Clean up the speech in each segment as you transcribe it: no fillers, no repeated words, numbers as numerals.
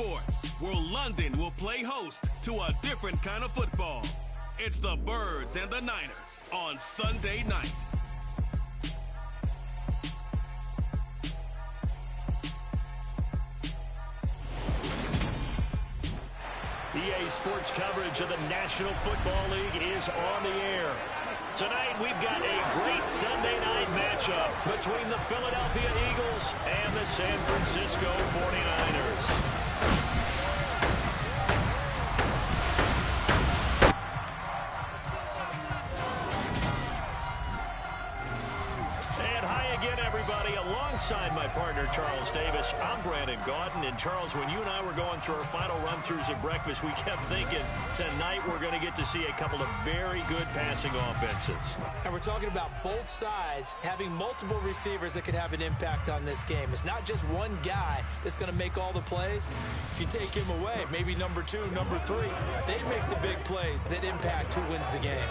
sports, where London will play host to a different kind of football. It's the Birds and the Niners on Sunday night. EA Sports coverage of the National Football League is on the air. Tonight, we've got a great Sunday night matchup between the Philadelphia Eagles and the San Francisco 49ers. Alongside my partner, Charles Davis, I'm Brandon Gaudin. And Charles, when you and I were going through our final run-throughs at breakfast, we kept thinking tonight we're going to get to see a couple of very good passing offenses. And we're talking about both sides having multiple receivers that could have an impact on this game. It's not just one guy that's going to make all the plays. If you take him away, maybe number 2, number 3, they make the big plays that impact who wins the game.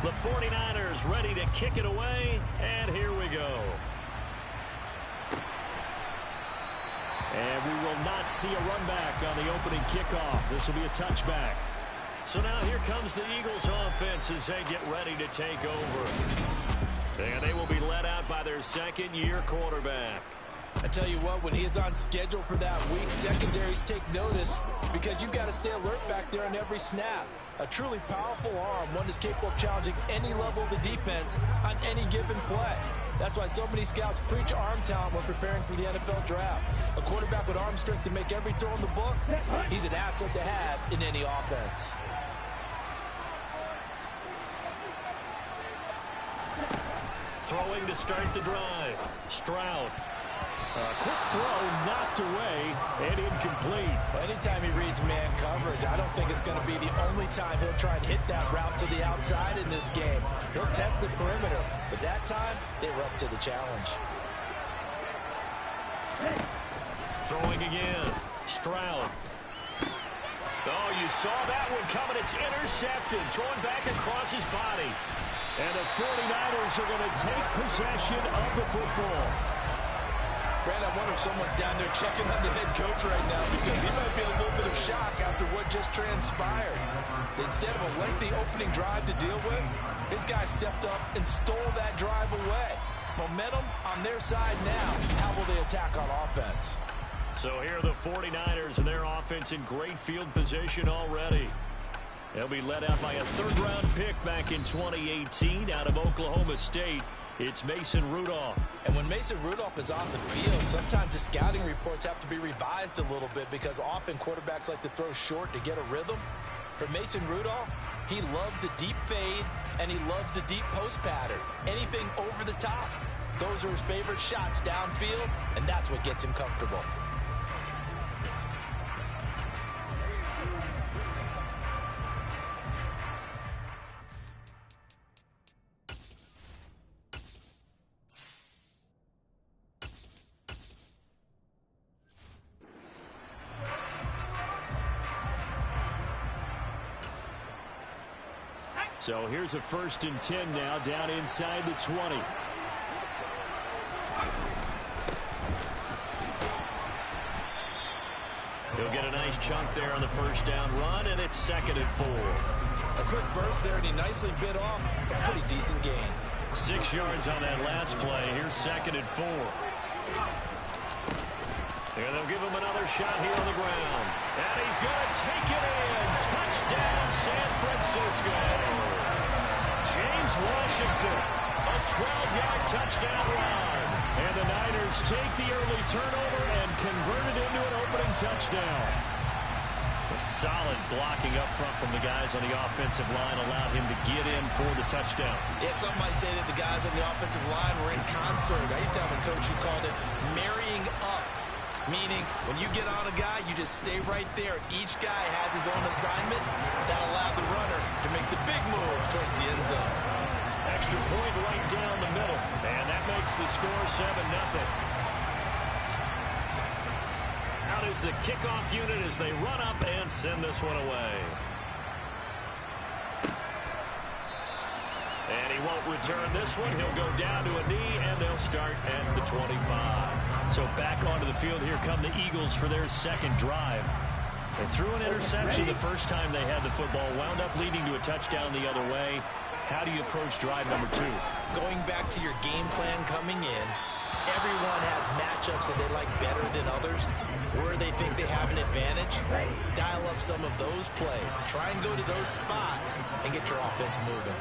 The 49ers ready to kick it away, and here we go. And we will not see a run back on the opening kickoff. This will be a touchback. So now here comes the Eagles offense as they get ready to take over. And they will be led out by their second-year quarterback. I tell you what, when he is on schedule for that week, secondaries take notice because you've got to stay alert back there on every snap. A truly powerful arm, one that's capable of challenging any level of the defense on any given play. That's why so many scouts preach arm talent when preparing for the NFL draft. A quarterback with arm strength to make every throw in the book, he's an asset to have in any offense. Throwing to start the drive. Stroud. A quick throw knocked away and incomplete. Well, anytime he reads man coverage, I don't think it's going to be the only time he'll try and hit that route to the outside in this game. He'll test the perimeter, but that time they were up to the challenge. Throwing again. Stroud. Oh, you saw that one coming. It's intercepted. Throwing back across his body. And the 49ers are going to take possession of the football. Brad, I wonder if someone's down there checking on the head coach right now because he might be a little bit of shock after what just transpired. Instead of a lengthy opening drive to deal with, his guy stepped up and stole that drive away. Momentum on their side now. How will they attack on offense? So here are the 49ers and their offense in great field position already. They'll be led out by a third-round pick back in 2018 out of Oklahoma State. It's Mason Rudolph. And when Mason Rudolph is on the field, sometimes the scouting reports have to be revised a little bit because often quarterbacks like to throw short to get a rhythm. For Mason Rudolph, he loves the deep fade and he loves the deep post pattern. Anything over the top, those are his favorite shots downfield, and that's what gets him comfortable. So here's a 1st and 10 now down inside the 20. He'll get a nice chunk there on the first down run, and it's 2nd and 4. A quick burst there, and he nicely bit off a pretty decent gain. 6 yards on that last play. Here's 2nd and 4. And they'll give him another shot here on the ground. And he's going to take it in. Touchdown, San Francisco. James Washington, a 12-yard touchdown run. And the Niners take the early turnover and convert it into an opening touchdown. Solid blocking up front from the guys on the offensive line allowed him to get in for the touchdown. Yeah, some might say that the guys on the offensive line were in concert. I used to have a coach who called it marrying up, meaning when you get on a guy, you just stay right there. Each guy has his own assignment. That allowed the runner to make the big move towards the end zone. Extra point right down the middle, and that makes the score 7-0. Out is the kickoff unit as they run up and send this one away. And he won't return this one. He'll go down to a knee, and they'll start at the 25. So back onto the field, here come the Eagles for their second drive. They threw an interception the first time they had the football, wound up leading to a touchdown the other way. How do you approach drive number 2? Going back to your game plan coming in, everyone has matchups that they like better than others, where they think they have an advantage. Dial up some of those plays. Try and go to those spots and get your offense moving.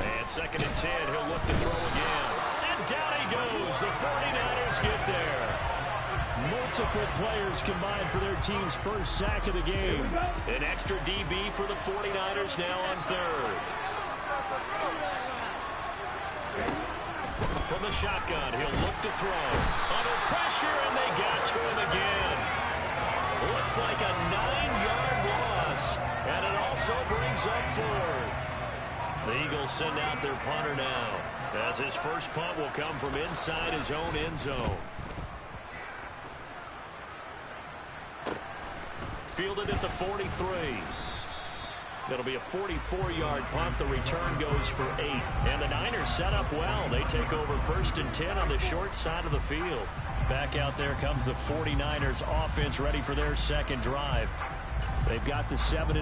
And 2nd and 10, he'll look to throw again. And down he goes. The 49ers get there. Multiple players combined for their team's first sack of the game. An extra DB for the 49ers now on 3rd. From the shotgun, he'll look to throw. Under pressure, and they got to him again. Looks like a 9-yard loss, and it also brings up 4th. The Eagles send out their punter now, as his first punt will come from inside his own end zone. Fielded at the 43. It'll be a 44-yard punt. The return goes for 8. And the Niners set up well. They take over 1st and 10 on the short side of the field. Back out there comes the 49ers offense ready for their second drive. They've got the 7-0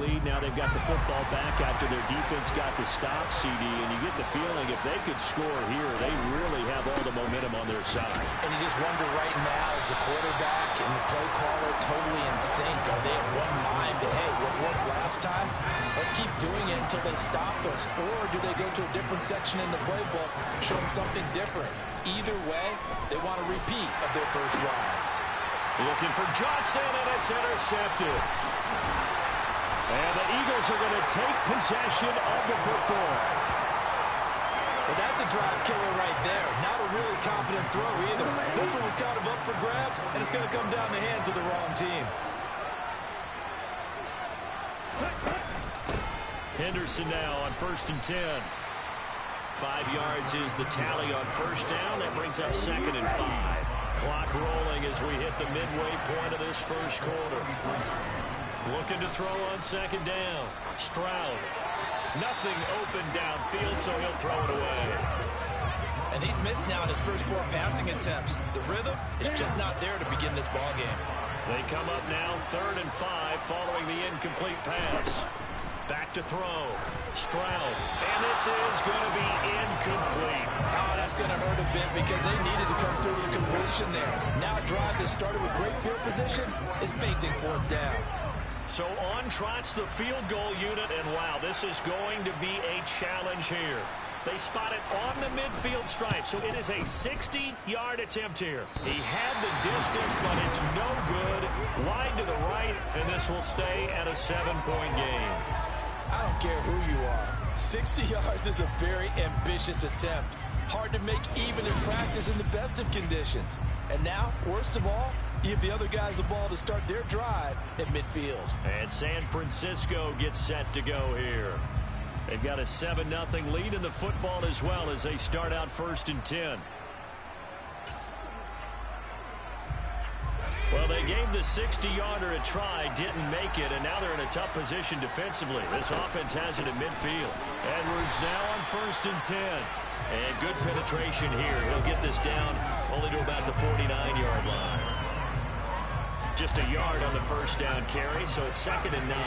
lead. Now they've got the football back after their defense got the stop, CD. And you get the feeling if they could score here, they really have all the momentum on their side. And you just wonder right now, is the quarterback and the play caller totally in sync? Are they at one mind that, hey, what worked last time? Let's keep doing it until they stop us. Or do they go to a different section in the playbook, show them something different? Either way, they want a repeat of their first drive. Looking for Johnson, and it's intercepted. And the Eagles are going to take possession of the football. Well, that's a drive killer right there. Not a really confident throw either. This one was kind of up for grabs, and it's going to come down the hands of the wrong team. Henderson now on 1st and 10. 5 yards is the tally on first down. That brings up 2nd and 5. Clock rolling as we hit the midway point of this first quarter. Looking to throw on 2nd down. Stroud. Nothing open downfield, so he'll throw it away. And he's missed now in his first 4 passing attempts. The rhythm is just not there to begin this ball game. They come up now 3rd and 5 following the incomplete pass. Back to throw. Stroud. And this is going to be incomplete. Oh, that's going to hurt a bit because they needed to come through with a completion there. Now a drive that started with great field position is facing 4th down. So on trots the field goal unit, and wow, this is going to be a challenge here. They spot it on the midfield stripe, so it is a 60-yard attempt here. He had the distance, but it's no good. Wide to the right, and this will stay at a 7-point game. I don't care who you are. 60 yards is a very ambitious attempt. Hard to make even in practice in the best of conditions. And now, worst of all, you give the other guys the ball to start their drive at midfield. And San Francisco gets set to go here. They've got a 7-0 lead in the football as well as they start out 1st and 10. Well, they gave the 60-yarder a try, didn't make it, and now they're in a tough position defensively. This offense has it in midfield. Edwards now on 1st and 10. And good penetration here. He'll get this down only to about the 49-yard line. Just a yard on the first down carry, so it's 2nd and 9.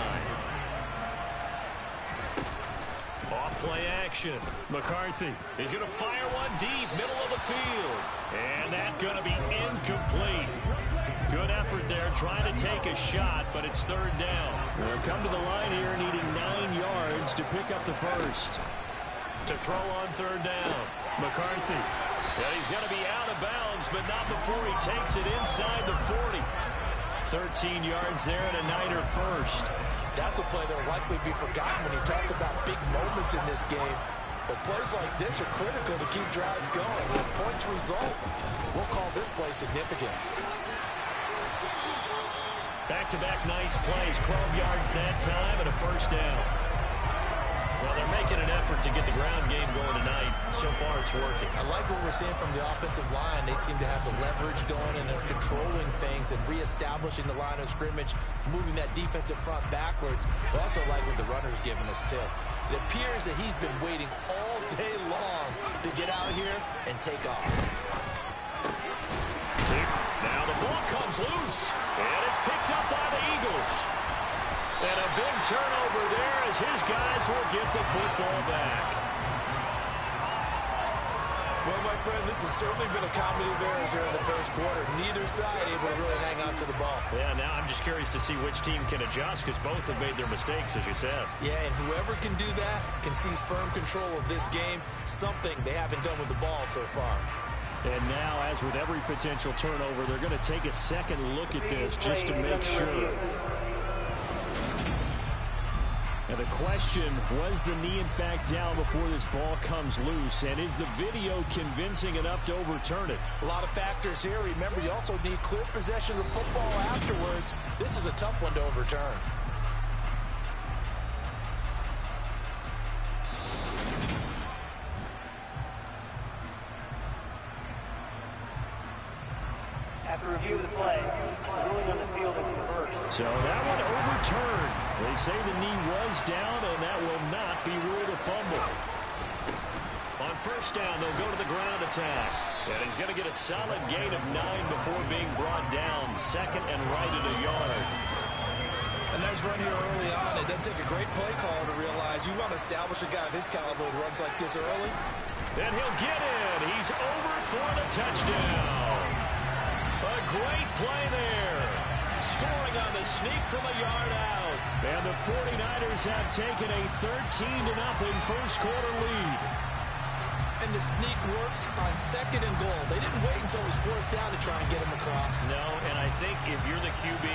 Off play action. McCarthy. He's going to fire one deep, middle of the field. And that's going to be incomplete. Good effort there, trying to take a shot, but it's 3rd down. They'll come to the line here needing 9 yards to pick up the first. To throw on 3rd down. McCarthy. And he's going to be out of bounds, but not before he takes it inside the 40. 13 yards there and a Niner first. That's a play that will likely be forgotten when you talk about big moments in this game. But plays like this are critical to keep drives going. When points result, we'll call this play significant. Back-to-back nice plays, 12 yards that time and a first down. Well, they're making an effort to get the ground game going tonight. So far, it's working. I like what we're seeing from the offensive line. They seem to have the leverage going and they're controlling things and reestablishing the line of scrimmage, moving that defensive front backwards. But also like what the runner's giving us, too. It appears that he's been waiting all day long to get out here and take off. Now the ball comes loose, and it's picked up by the Eagles. And a big turnover there as his guys will get the football back. Well, my friend, this has certainly been a comedy of errors here in the first quarter. Neither side able to really hang on to the ball. Yeah, now I'm just curious to see which team can adjust because both have made their mistakes, as you said. Yeah, and whoever can do that can seize firm control of this game, something they haven't done with the ball so far. And now, as with every potential turnover, they're going to take a second look at this just to make sure. And the question, was the knee in fact down before this ball comes loose? And is the video convincing enough to overturn it? A lot of factors here. Remember, you also need clear possession of the football afterwards. This is a tough one to overturn. After review of the play, ruling on the field is reversed. So that one overturned. They say the knee was down, and that will not be ruled a fumble. On first down, they'll go to the ground attack. And he's going to get a solid gain of 9 before being brought down. Second and right at a yard. A nice run here early on. It doesn't take a great play call to realize you want to establish a guy of his caliber who runs like this early. Then he'll get in. He's over for the touchdown. A great play there. Scoring on the sneak from a yard out. And the 49ers have taken a 13-0 first quarter lead. And the sneak works on second and goal. They didn't wait until it was fourth down to try and get him across. No, and I think if you're the QB,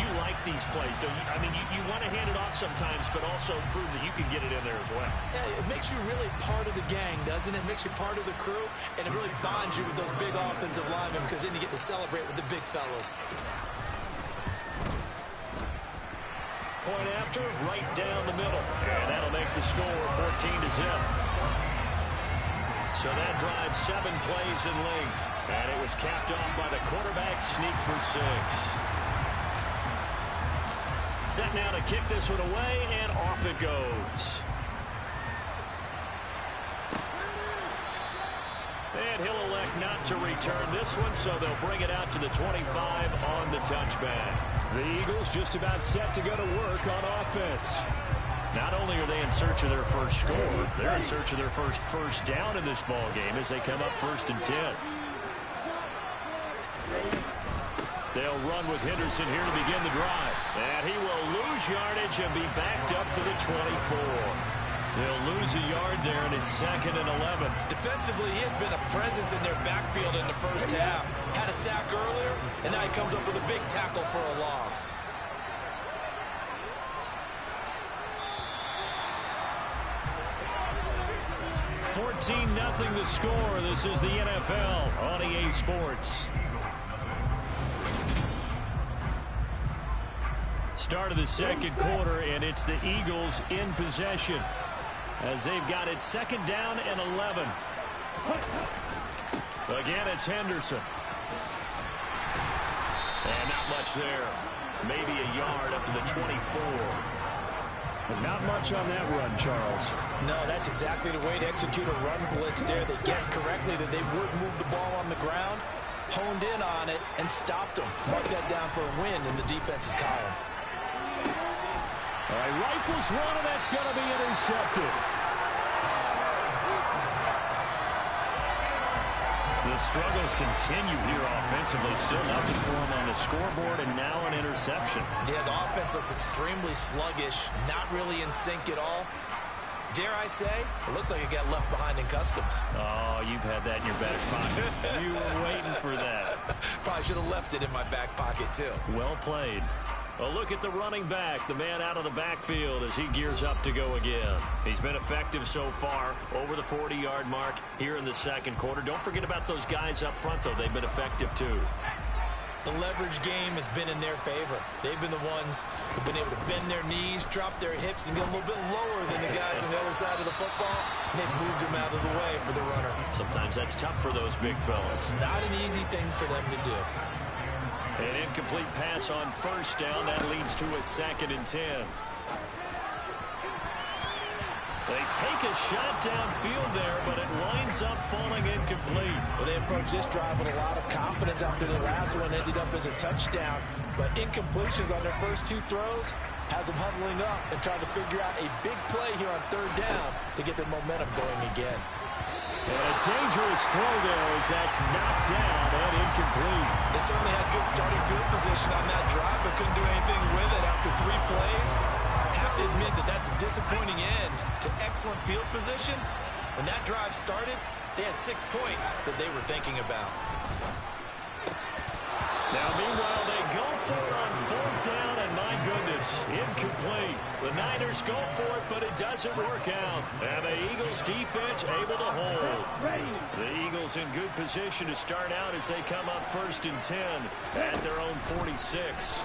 you like these plays, don't you? I mean, you want to hand it off sometimes, but also prove that you can get it in there as well. Yeah, it makes you really part of the gang, doesn't it? It makes you part of the crew, and it really bonds you with those big offensive linemen because then you get to celebrate with the big fellas. Point after, right down the middle. And that'll make the score 14-0. So that drives 7 plays in length. And it was capped off by the quarterback sneak for 6. Set now to kick this one away, and off it goes. And he'll elect not to return this one, so they'll bring it out to the 25 on the touchback. The Eagles just about set to go to work on offense. Not only are they in search of their first score, they're in search of their first down in this ball game as they come up 1st and 10. They'll run with Henderson here to begin the drive. And he will lose yardage and be backed up to the 24. They'll lose a yard there, and it's 2nd and 11. Defensively, he has been a presence in their backfield in the first half. Had a sack earlier, and now he comes up with a big tackle for a loss. $14-0 the score. This is the NFL on EA Sports. Start of the second quarter, and it's the Eagles in possession as they've got it 2nd down and 11. Again, it's Henderson. And not much there. Maybe a yard up to the 24. But not much on that run, Charles. No, that's exactly the way to execute a run blitz there. They guessed correctly that they would move the ball on the ground, honed in on it, and stopped them. Mark that down for a win in the defense's column. All right, rifles one, and that's going to be intercepted. The struggles continue here offensively. Still nothing for them on the scoreboard, and now an interception. Yeah, the offense looks extremely sluggish, not really in sync at all. Dare I say, it looks like it got left behind in customs. Oh, you've had that in your back pocket. You were waiting for that. Probably should have left it in my back pocket, too. Well played. A look at the running back, the man out of the backfield as he gears up to go again. He's been effective so far, over the 40-yard mark here in the second quarter. Don't forget about those guys up front, though. They've been effective, too. The leverage game has been in their favor. They've been the ones who've been able to bend their knees, drop their hips, and get a little bit lower than the guys on the other side of the football, and they've moved them out of the way for the runner. Sometimes that's tough for those big fellas. Not an easy thing for them to do. An incomplete pass on first down. That leads to a 2nd and 10. They take a shot downfield there, but it winds up falling incomplete. Well, they approached this drive with a lot of confidence after the last one ended up as a touchdown. But incompletions on their first 2 throws has them huddling up and trying to figure out a big play here on 3rd down to get their momentum going again. And a dangerous throw there as that's knocked down and incomplete. They certainly had good starting field position on that drive, but couldn't do anything with it after 3 plays. Have to admit that that's a disappointing end to excellent field position. When that drive started, they had 6 points that they were thinking about. Now, meanwhile, they go for it on 4th down, and my goodness, incomplete. The Niners go for it, but it doesn't work out. And the Eagles defense able to hold. The Eagles in good position to start out as they come up 1st and 10 at their own 46.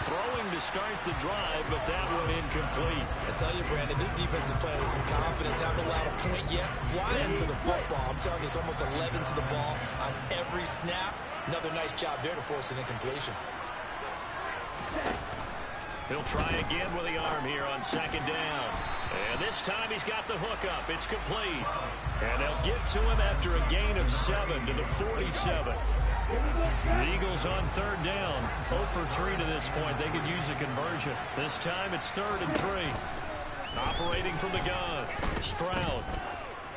Throwing to start the drive, but that one incomplete. I tell you, Brandon, this defense is playing with some confidence. Haven't allowed a point yet. Flying to the football. I'm telling you, it's almost 11 to the ball on every snap. Another nice job there to force an incompletion. He'll try again with the arm here on 2nd down. And this time he's got the hook up. It's complete. And they'll get to him after a gain of 7 to the 47. The Eagles on 3rd down. 0 for 3 to this point. They could use a conversion. This time it's 3rd and 3. Operating from the gun. Stroud.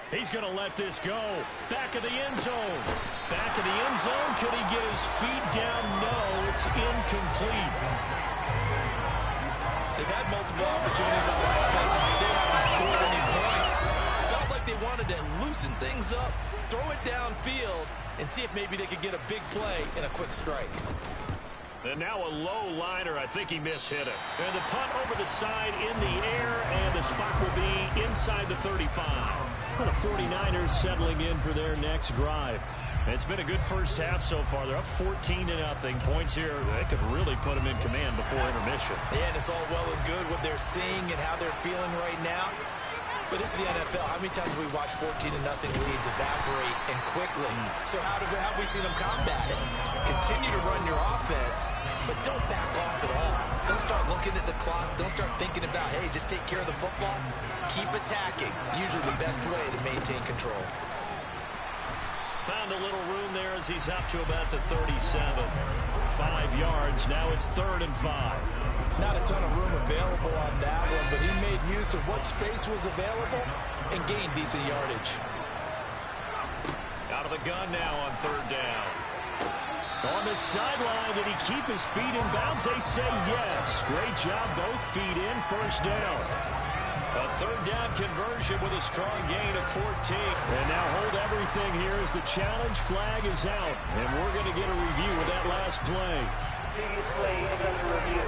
He's going to let this go. Back of the end zone. Back of the end zone. Could he get his feet down? No, it's incomplete. They've had multiple opportunities on offense and still haven't scored any points. Felt like they wanted to loosen things up, throw it downfield, and see if maybe they could get a big play and a quick strike. And now a low liner. I think he mishit it. And the punt over the side in the air, and the spot will be inside the 35. And the 49ers settling in for their next drive. It's been a good first half so far. They're up 14-0. Points here, they could really put them in command before intermission. Yeah, and it's all well and good what they're seeing and how they're feeling right now. But this is the NFL. How many times have we watched 14-0 leads evaporate and quickly? So how have we seen them combat it? Continue to run your offense, but don't back off at all. Don't start looking at the clock. Don't start thinking about, hey, just take care of the football. Keep attacking. Usually the best way to maintain control. Found a little room there as he's up to about the 37. 5 yards. Now it's 3rd and 5. Not a ton of room available on that one, but he made use of what space was available and gained decent yardage. Out of the gun now on 3rd down. On the sideline, did he keep his feet in bounds? They say yes. Great job, both feet in, 1st down. A 3rd down conversion with a strong gain of 14. And now hold everything here as the challenge flag is out. And we're going to get a review of that last play. Previous play is under review.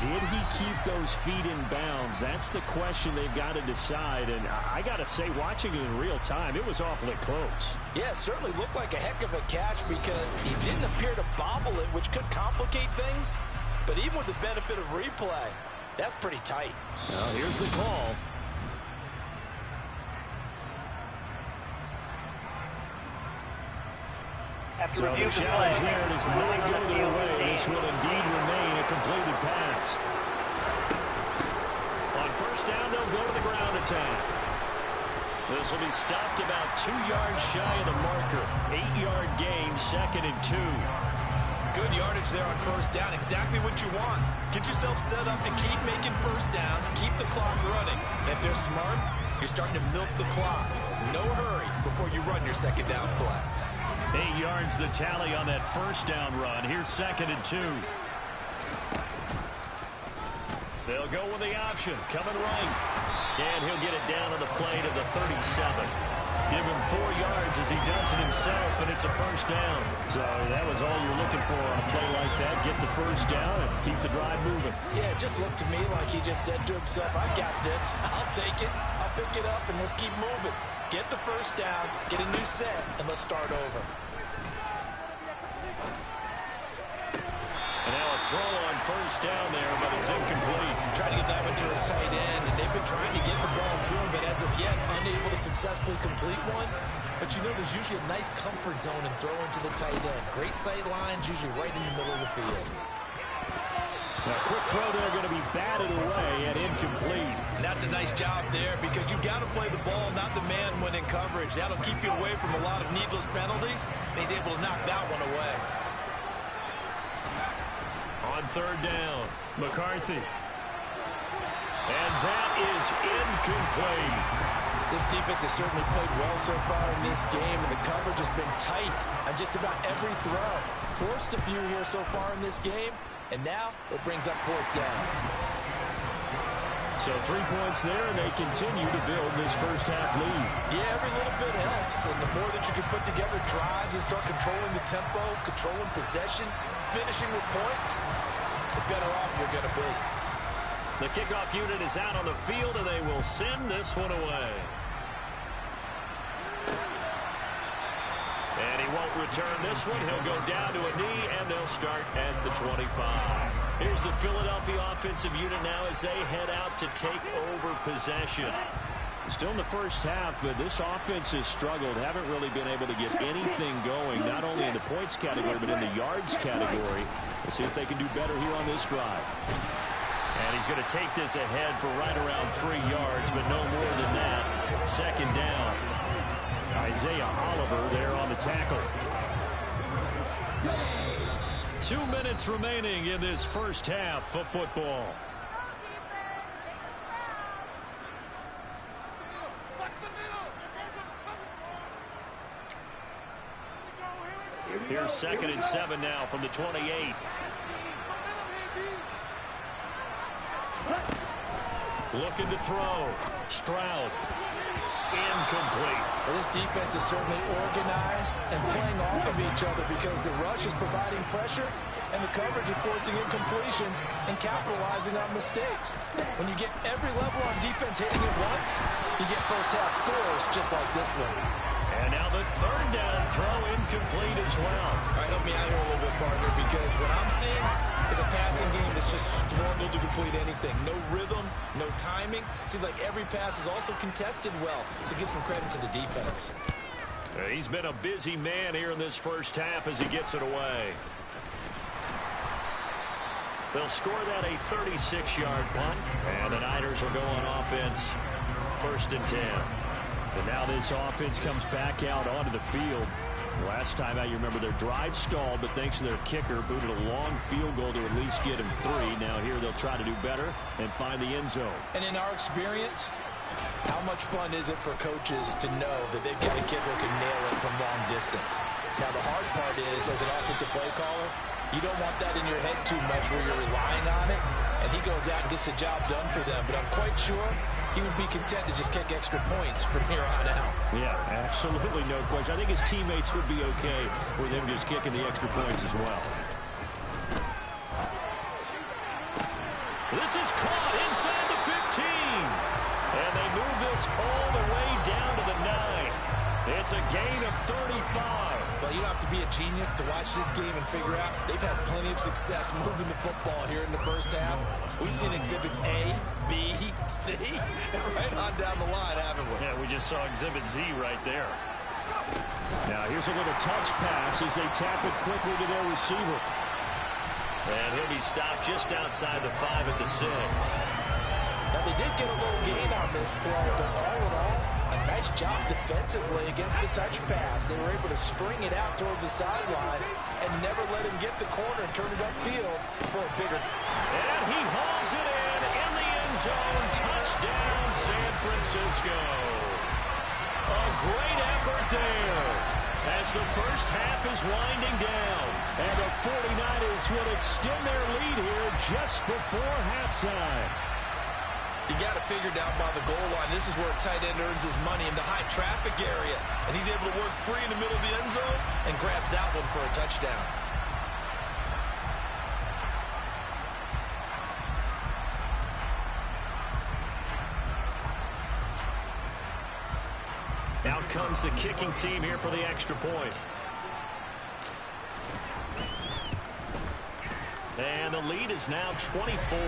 Did he keep those feet in bounds? That's the question they've got to decide. And I got to say, watching it in real time, it was awfully close. Yeah, it certainly looked like a heck of a catch because he didn't appear to bobble it, which could complicate things. But even with the benefit of replay, that's pretty tight. Now, here's the call. After So review the of the challenge play, there does not go their way. This will indeed remain a completed pass. On 1st down, they'll go to the ground attack. This will be stopped about 2 yards shy of the marker. 8-yard gain, 2nd and 2. Good yardage there on 1st down. Exactly what you want. Get yourself set up and keep making 1st downs. Keep the clock running. And if they're smart, you're starting to milk the clock. No hurry before you run your 2nd down play. 8 yards the tally on that 1st down run. Here's 2nd and 2. They'll go with the option. Coming right. And he'll get it down to the plate of the 37. Give him 4 yards as he does it himself, and it's a first down. So that was all you're looking for on a play like that. Get the first down and keep the drive moving. Yeah, it just looked to me like he just said to himself, I got this. I'll take it. I'll pick it up, and let's keep moving. Get the first down, get a new set, and let's start over. And now a throw on first down there, but it's incomplete. Trying to get that one to his tight end, and they've been trying to get the ball to him, but as of yet, unable to successfully complete one. But you know, there's usually a nice comfort zone in throwing to the tight end. Great sight lines, usually right in the middle of the field. A quick throw there going to be batted away and incomplete. And that's a nice job there because you've got to play the ball, not the man when in coverage. That'll keep you away from a lot of needless penalties, and he's able to knock that one away. On third down, McCarthy. And that is incomplete. This defense has certainly played well so far in this game, and the coverage has been tight on just about every throw. Forced a few here so far in this game, and now it brings up fourth down. So 3 points there, and they continue to build this first half lead. Yeah, every little bit helps, and the more that you can put together drives and start controlling the tempo, controlling possession, finishing with points, the better off you're going to be. The kickoff unit is out on the field, and they will send this one away. And he won't return this one. He'll go down to a knee, and they'll start at the 25. Here's the Philadelphia offensive unit now as they head out to take over possession. Still in the first half, but this offense has struggled. Haven't really been able to get anything going, not only in the points category, but in the yards category. Let's see if they can do better here on this drive. And he's going to take this ahead for right around 3 yards, but no more than that. Second down. Isaiah Oliver there on the tackle. 2 minutes remaining in this first half of football. Here's 2nd and 7 now from the 28. Looking to throw. Stroud. Incomplete. Well, this defense is certainly organized and playing off of each other because the rush is providing pressure and the coverage is forcing incompletions and capitalizing on mistakes. When you get every level on defense hitting it once, you get first half scores just like this one. And now the third down throw incomplete as well. All right, help me out here a little bit, partner, because what I'm seeing is a passing game that's just struggled to complete anything. No rhythm, no timing. Seems like every pass is also contested well, so give some credit to the defense. He's been a busy man here in this first half as he gets it away. They'll score that a 36-yard punt, and the Niners will go on offense 1st and 10. And now this offense comes back out onto the field. Last time out, you remember their drive stalled, but thanks to their kicker, booted a long field goal to at least get him 3. Now here they'll try to do better and find the end zone. And in our experience, how much fun is it for coaches to know that they've got a kicker who can nail it from long distance? Now the hard part is, as an offensive play caller, you don't want that in your head too much where you're relying on it, and he goes out and gets the job done for them. But I'm quite sure he would be content to just kick extra points from here on out. Yeah, absolutely no question. I think his teammates would be okay with him just kicking the extra points as well. This is caught inside the 15. And they move this all the way down to the 9. It's a gain of 35. Well, you don't have to be a genius to watch this game and figure out they've had plenty of success moving the football here in the first half. We've seen exhibits A, B, C, and right on down the line, haven't we? Yeah, we just saw exhibit Z right there. Now here's a little touch pass as they tap it quickly to their receiver. And he'll be stopped just outside the 5 at the 6. Now they did get a little gain on this play, but all in all, a nice job defensively against the touch pass. They were able to string it out towards the sideline and never let him get the corner and turn it upfield for a bigger. And he hauls it in the end zone. Touchdown, San Francisco. A great effort there. as the first half is winding down. And the 49ers will extend their lead here just before halftime. You got it figured out by the goal line. This is where a tight end earns his money, in the high traffic area. And he's able to work free in the middle of the end zone and grabs that one for a touchdown. Out comes the kicking team here for the extra point. And the lead is now 24.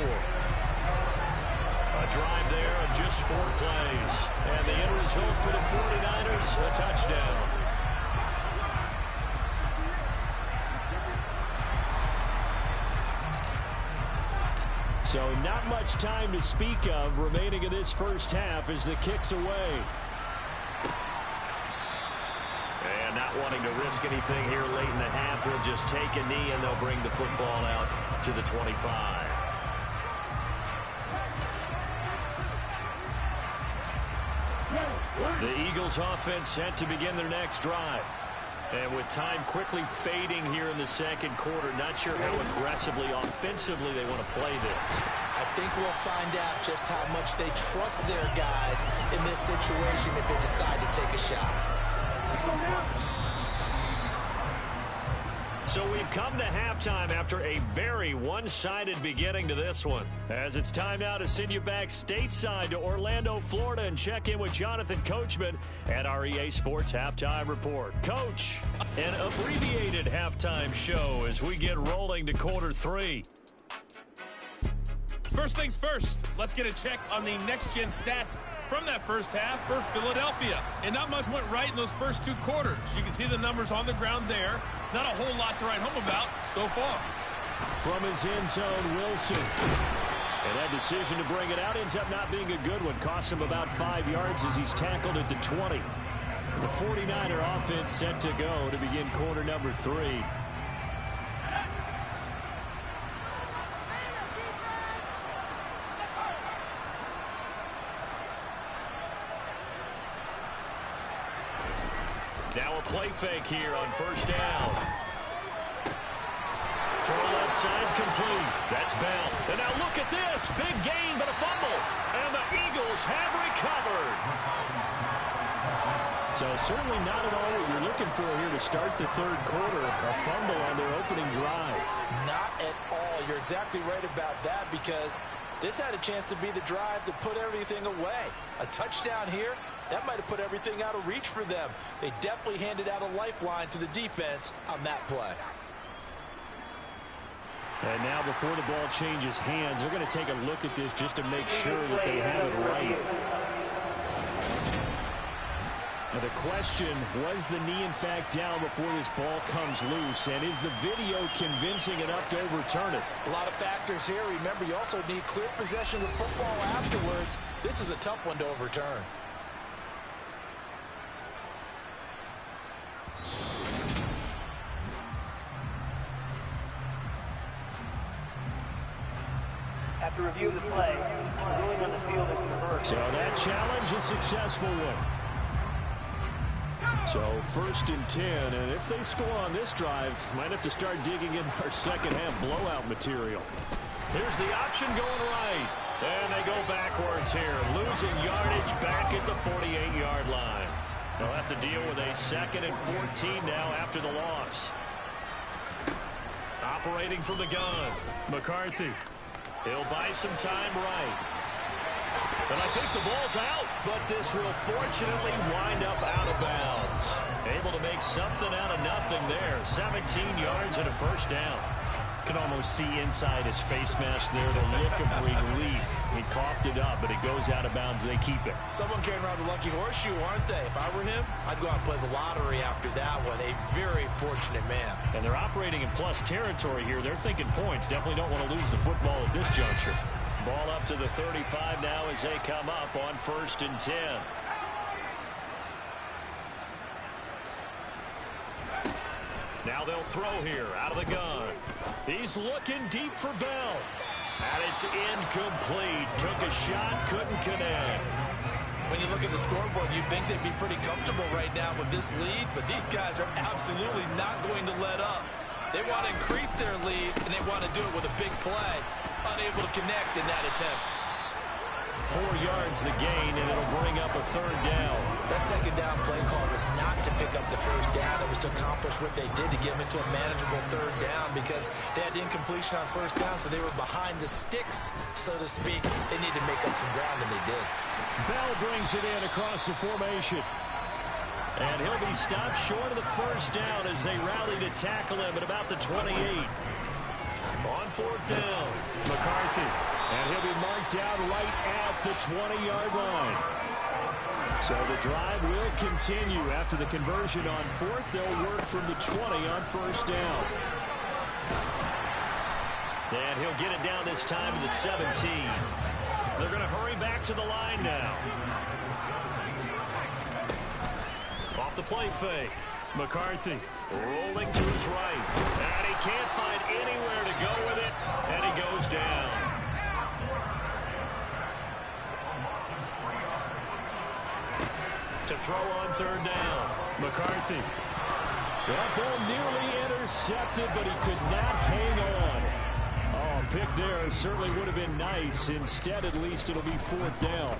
A drive there of just 4 plays. And the end result for the 49ers, a touchdown. So not much time to speak of remaining in this first half as the kick's away. And not wanting to risk anything here late in the half, they'll just take a knee and they'll bring the football out to the 25. The Eagles offense set to begin their next drive. And with time quickly fading here in the second quarter, not sure how aggressively, offensively they want to play this. I think we'll find out just how much they trust their guys in this situation if they decide to take a shot. So we've come to halftime after a very one-sided beginning to this one. As it's time now to send you back stateside to Orlando, Florida, and check in with Jonathan Coachman at our EA Sports Halftime Report. Coach, an abbreviated halftime show as we get rolling to quarter 3. First things first, let's get a check on the next-gen stats from that first half for Philadelphia. And not much went right in those first 2 quarters. You can see the numbers on the ground there. Not a whole lot to write home about so far. From his end zone, Wilson. And that decision to bring it out ends up not being a good one. Costs him about 5 yards as he's tackled at the 20. The 49er offense set to go to begin quarter number 3. Now a play fake here on first down. Throw left side complete. That's Bell. And now look at this. Big gain, but a fumble. And the Eagles have recovered. So certainly not at all what you're looking for here to start the third quarter. A fumble on their opening drive. Not at all. You're exactly right about that, because this had a chance to be the drive to put everything away. A touchdown here, that might have put everything out of reach for them. They definitely handed out a lifeline to the defense on that play. And now before the ball changes hands, they're going to take a look at this just to make sure that they have it right. Now the question, was the knee in fact down before this ball comes loose? And is the video convincing enough to overturn it? A lot of factors here. Remember, you also need clear possession of the football afterwards. This is a tough one to overturn. After review of the play, ruling on the field is reversed. So that challenge is a successful one. So 1st and 10, and if they score on this drive, might have to start digging in our second half blowout material. Here's the option going right. And they go backwards here, losing yardage back at the 48-yard line. They'll have to deal with a 2nd and 14 now after the loss. Operating from the gun, McCarthy. He'll buy some time right. And I think the ball's out, but this will fortunately wind up out of bounds. Able to make something out of nothing there. 17 yards and a first down. Can almost see inside his face mask there the look of relief. He coughed it up, but it goes out of bounds. They keep it. Someone carrying around the lucky horseshoe, aren't they? If I were him, I'd go out and play the lottery after that one. A very fortunate man. And they're operating in plus territory here. They're thinking points. Definitely don't want to lose the football at this juncture. Ball up to the 35 now as they come up on 1st and 10. Now they'll throw here out of the gun. He's looking deep for Bell. And it's incomplete. Took a shot, couldn't connect. When you look look at the scoreboard, you'd think they'd be pretty comfortable right now with this lead, but these guys are absolutely not going to let up. They want to increase their lead, and they want to do it with a big play. Unable to connect in that attempt. 4 yards the gain, and it'll bring up a third down. That second down play call was not to pick up the first down. It was to accomplish what they did to get them into a manageable third down because they had incompletion on first down, so they were behind the sticks, so to speak. They needed to make up some ground, and they did. Bell brings it in across the formation. And he'll be stopped short of the first down as they rally to tackle him at about the 28. On fourth down, McCarthy. And he'll be marked out right at the 20-yard line. So the drive will continue. After the conversion on fourth, they'll work from the 20 on first down. And he'll get it down this time to the 17. They're going to hurry back to the line now. Off the play fake. McCarthy rolling to his right. And he can't find anywhere to go with it. And he goes down. To throw on third down. McCarthy. That ball nearly intercepted, but he could not hang on. Oh, a pick there certainly would have been nice. Instead, at least, it'll be fourth down.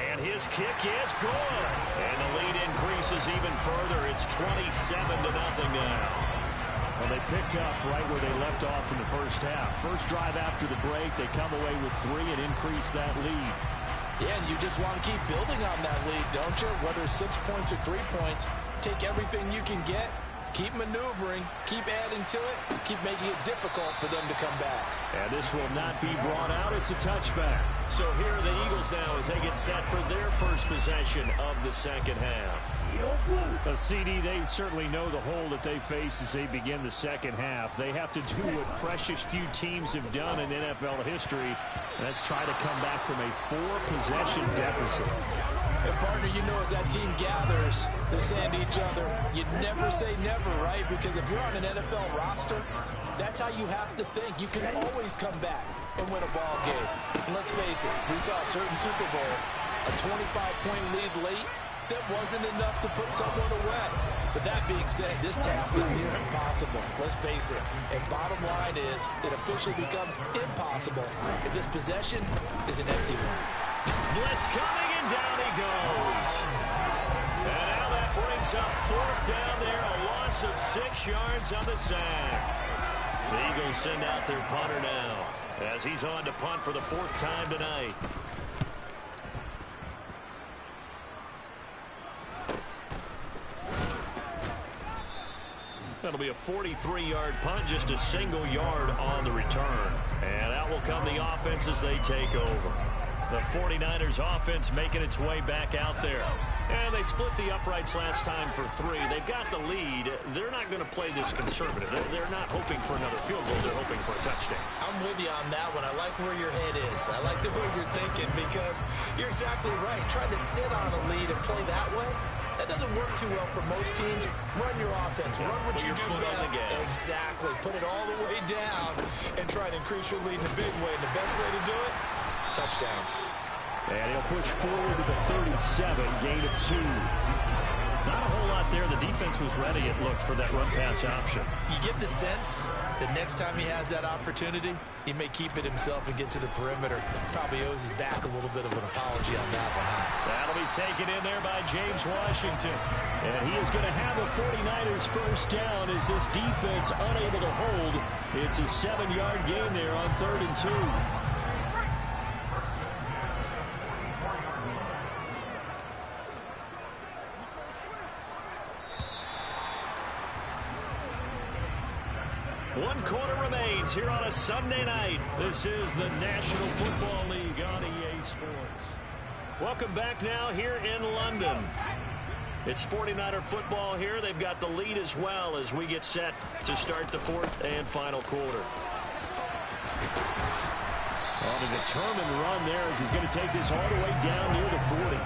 And his kick is good. And the lead increases even further. It's 27-0 now. Well, they picked up right where they left off in the first half. First drive after the break, they come away with 3 and increase that lead. Yeah, and you just want to keep building on that lead, don't you? Whether it's 6 points or 3 points, take everything you can get, keep maneuvering, keep adding to it, keep making it difficult for them to come back. And this will not be brought out. It's a touchback. So here are the Eagles now as they get set for their first possession of the second half. A CD, they certainly know the hole that they face as they begin the second half. They have to do what precious few teams have done in NFL history. That's try to come back from a 4-possession deficit. And partner, you know, as that team gathers, they're saying to each other, you never say never, right? Because if you're on an NFL roster, that's how you have to think. You can always come back and win a ball game. And let's face it, we saw a certain Super Bowl, a 25-point lead late, that wasn't enough to put someone away. But that being said, this task is near impossible. Let's face it. And bottom line is, it officially becomes impossible if this possession is an empty one. Blitz coming, and down he goes. And now that brings up fourth down there, a loss of 6 yards on the sack. The Eagles send out their punter now as he's on to punt for the 4th time tonight. That'll be a 43-yard punt, just a single yard on the return. And out will come the offense as they take over. The 49ers offense making its way back out there. And they split the uprights last time for 3. They've got the lead. They're not going to play this conservative. They're not hoping for another field goal. They're hoping for a touchdown. I'm with you on that one. I like where your head is. I like the way you're thinking because you're exactly right. Trying to sit on a lead and play that way, that doesn't work too well for most teams. Run your offense. Run what you do best. Exactly. Put it all the way down and try to increase your lead in a big way. And the best way to do it, touchdowns. And he'll push forward to the 37, gain of 2. Not a whole lot there. The defense was ready, it looked, for that run-pass option. You get the sense that next time he has that opportunity, he may keep it himself and get to the perimeter. Probably owes his back a little bit of an apology on that one. That'll be taken in there by James Washington. And he is going to have a 49ers first down as this defense unable to hold. It's a 7-yard gain there on 3rd and 2. One quarter remains here on a Sunday night. This is the National Football League on EA Sports. Welcome back now here in London. It's 49er football here. They've got the lead as well as we get set to start the 4th and final quarter. On a determined run there as he's going to take this all the way down near the 40.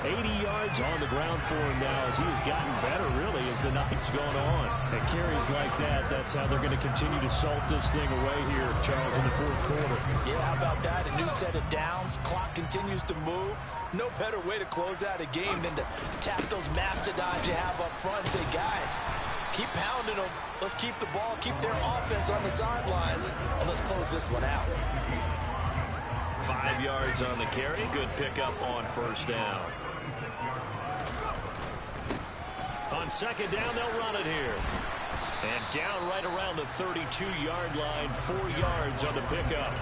80 yards on the ground for him now as he has gotten better, really, as the night's gone on. And carries like that, that's how they're going to continue to salt this thing away here, Charles, in the 4th quarter. Yeah, how about that? A new set of downs. Clock continues to move. No better way to close out a game than to tap those mastodons you have up front and say, guys, keep pounding them. Let's keep the ball, keep their offense on the sidelines, and let's close this one out. 5 yards on the carry. Good pickup on first down. On second down, they'll run it here. And down right around the 32-yard line, 4 yards on the pickup.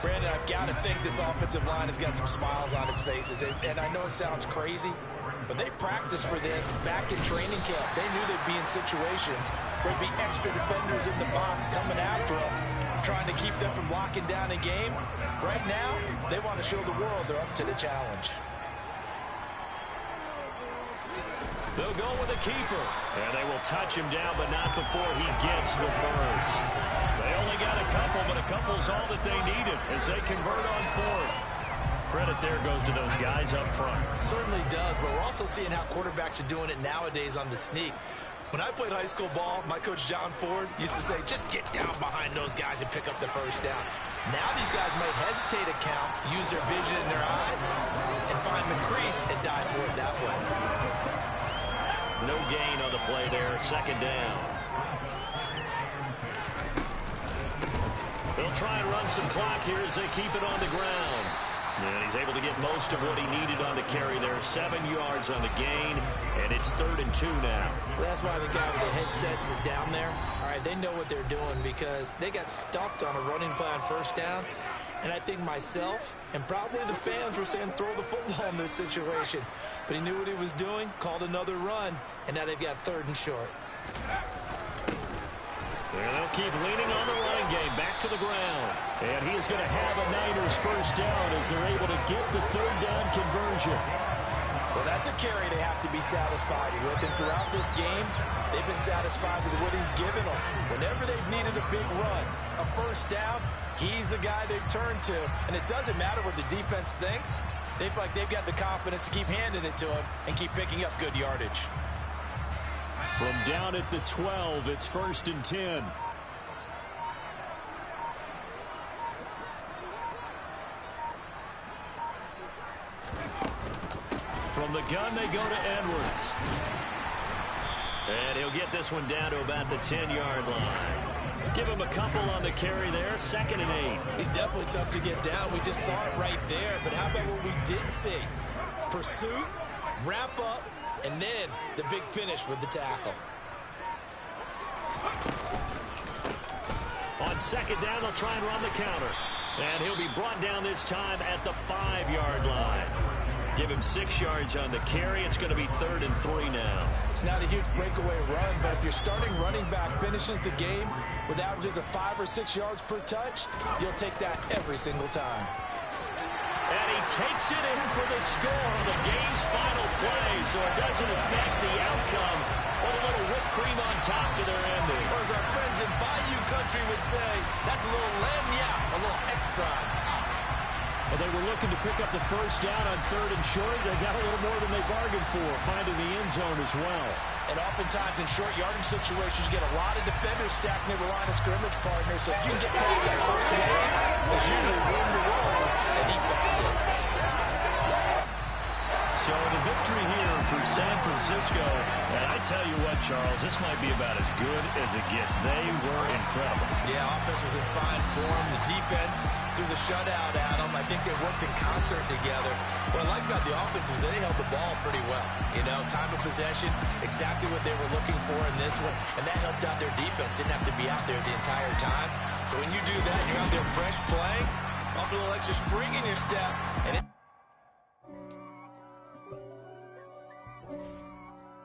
Brandon, I've got to think this offensive line has got some smiles on its faces. And I know it sounds crazy, but they practiced for this back in training camp. They knew they'd be in situations where there'd be extra defenders in the box coming after them, trying to keep them from locking down a game. Right now, they want to show the world they're up to the challenge. They'll go with a keeper. And they will touch him down, but not before he gets the first. They only got a couple, but a couple's all that they needed as they convert on fourth. Credit there goes to those guys up front. Certainly does, but we're also seeing how quarterbacks are doing it nowadays on the sneak. When I played high school ball, my coach John Ford used to say, just get down behind those guys and pick up the first down. Now these guys might hesitate a count, use their vision in their eyes, and find the crease and dive for it that way. No gain on the play there, second down. They'll try and run some clock here as they keep it on the ground. And he's able to get most of what he needed on the carry there. 7 yards on the gain, and it's 3rd and 2 now. That's why the guy with the headsets is down there. All right, they know what they're doing because they got stuffed on a running play on first down. And I think myself and probably the fans were saying throw the football in this situation. But he knew what he was doing, called another run, and now they've got 3rd and short. And they'll keep leaning on the running game, back to the ground. And he is going to have a Niners first down as they're able to get the 3rd down conversion. Well, that's a carry they have to be satisfied with. And throughout this game, they've been satisfied with what he's given them. Whenever they've needed a big run, a first down, he's the guy they've turned to. And it doesn't matter what the defense thinks. They feel like they've got the confidence to keep handing it to him and keep picking up good yardage. From down at the 12, it's 1st and 10. From the gun, they go to Edwards. And he'll get this one down to about the 10-yard line. Give him a couple on the carry there, 2nd and 8. He's definitely tough to get down. We just saw it right there. But how about what we did see? Pursuit, wrap up, and then the big finish with the tackle. On second down, they'll try and run the counter. And he'll be brought down this time at the 5-yard line. Give him 6 yards on the carry. It's going to be 3rd and 3 now. It's not a huge breakaway run, but if your starting running back finishes the game with averages of 5 or 6 yards per touch, you'll take that every single time. And he takes it in for the score on the game's final play, so it doesn't affect the outcome. Put a little whipped cream on top to their ending. Or as our friends in Bayou Country would say, that's a little lagniappe, a little extra on top. Well, they were looking to pick up the first down on 3rd and short. They got a little more than they bargained for, finding the end zone as well. And oftentimes in short yardage situations, you get a lot of defenders stacked near the line of scrimmage partners. So if you can get past that first wave, there's usually room to roll, and he found it. So the victory here for San Francisco. And I tell you what, Charles, this might be about as good as it gets. They were incredible. Yeah, offense was in fine form. The defense threw the shutout at them. I think they worked in concert together. What I like about the offense was they held the ball pretty well. You know, time of possession, exactly what they were looking for in this one. And that helped out their defense. Didn't have to be out there the entire time. So when you do that, you're out there fresh playing, off a little extra spring in your step, and it